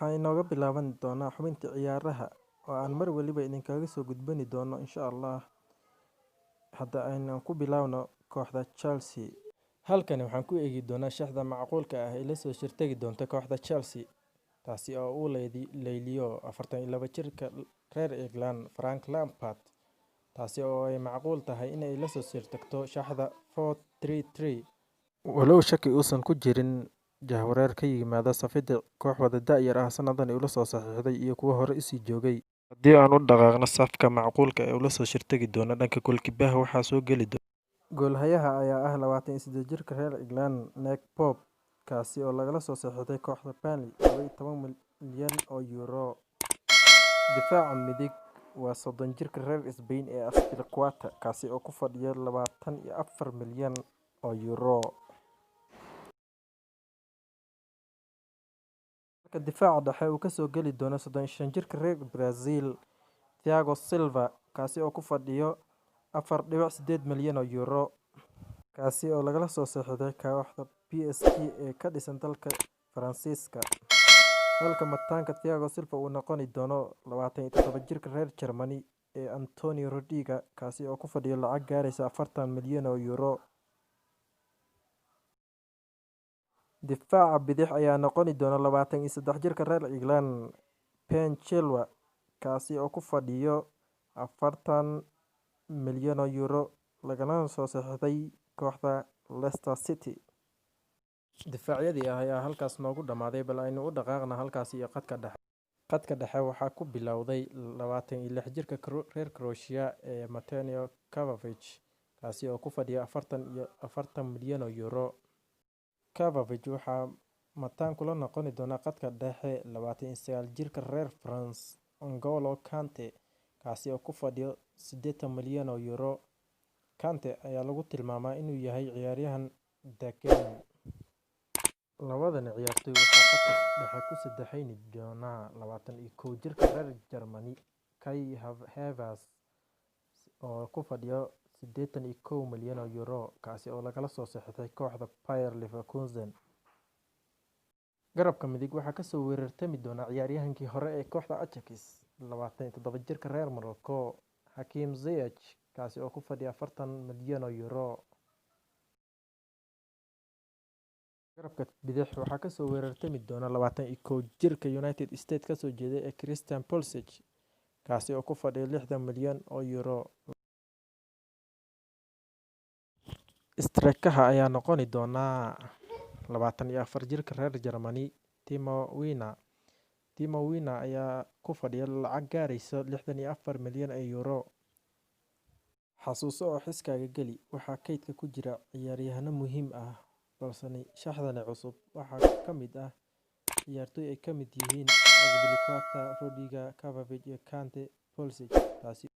waxaa inooga bilaaban doonaa xubinta ciyaaraha oo aan mar waliba idinkaga soo gudbini doono insha Allah. Hadda aynu ku bilaawno kooxda Chelsea. Halkani waxaan ku eegi doonaa shaxda macquulka ah ee la soo shirtagi doonta kooxda Chelsea, taasi oo uu leyliyo 42 jirka reer England Frank Lampard, taasi oo ay macquul tahay inay la soo shirtagto shaxda 4-3-3 walow shaki uusan ku jirin jahwareer ka yimaada safida koox wada da'yar ah sanadan uu la soo saxiixday iyo kuwa hore isii joogay. Haddii aan u dhaqaaqno safka macquulka ee uu la soo shirtagi doono dhanka goolkiibaha waxaa soo geli doona goolhayaha ayaa ah 28 jirka reer England Nick Pope, kaasi oo lagala soo saxiixday kooxda Burnley 12 milyan oo euro. Difaaca midig waa 30 jirka reer Spain ee Azpilicueta, kaasi oo ku fadhiya 24 milyan oo euro. Difaaca dhexe uu ka soo gali doono 35 jirka reer Brazil Thiago Silva, kaasi oo ku fadhiyo 4.8 milyan oo euro, kaasi oo lagala soo saxiixday kooxda PSG ee ka dhisan dalka Faransiiska. Halka mataanka Thiago Silva uu noqon doono 27 jirka reer Germany ee Antonio Rudiger, kaasi oo ku fadhiyo lacag gaaraysa 40 milyan oo euro. Difaaca bidix ayaa noqon doona 23 jirka reer England Ben Chilwell, kaasi oo ku fadhiyo 40 milyan oo euro lagana soo saxiixday kooxda Leicester City. Difaacyadii ayaa halkaas noogu dhamaaday, bal aynu u dhaqaaqna halkaas iyo khadka dhexe. Khadka dhexe waxaa ku bilowday 26 jirka reer Croatia ee Mateo Kovacic, kaasi oo ku fadhiya 40 milyan oo euro. Kovacic waxaa mataan kula noqon doona khadka dhexe 29 jirka reer France N'Golo Kante, kaasi oo ku fadhiyo 80 milyan oo euro. Kante ayaa lagu tilmaamaa inuu yahay ciyaaryahan degan. Labadan ciyaartoy waxaa khadka dhexe ku saddexayn doona 21 jirka reer Germany Kai Havertz oo ku fadhiyo 81 milyan oo euro, kaasi oo lagala soo saxiixday kooxda Bayer Leverkusen. Garabka midig waxaa kasoo weerartami doona ciyaaryahankii hore ee kooxda Ajax 27 jirka reer Morocco Hakim Ziyech, kaasi oo ku fadhiya 40 milyan oo euro. Garabka bidix waxaa kasoo weerartami doona 21 jirka United States kasoo jeeda ee Christian Pulisic, kaasi oo ku fadhiya 60 milyan oo euro. Strikaha ayaa noqon doona 24 jirka reer Germany Timo Werner. Timo Werner ayaa ku fadhiya lacag gaaraysa 64 milyan oo euro. Xasuuso oo xiskaaga geli, waxaa kaydka ku jira ciyaaryahano muhiim ah, balse shaxdani cusub waxaa ka mid ah ciyaartoy ay ka mid yihiin Azpilicueta, Rudiger, Kovacic iyo Kante, Pulisic, taasi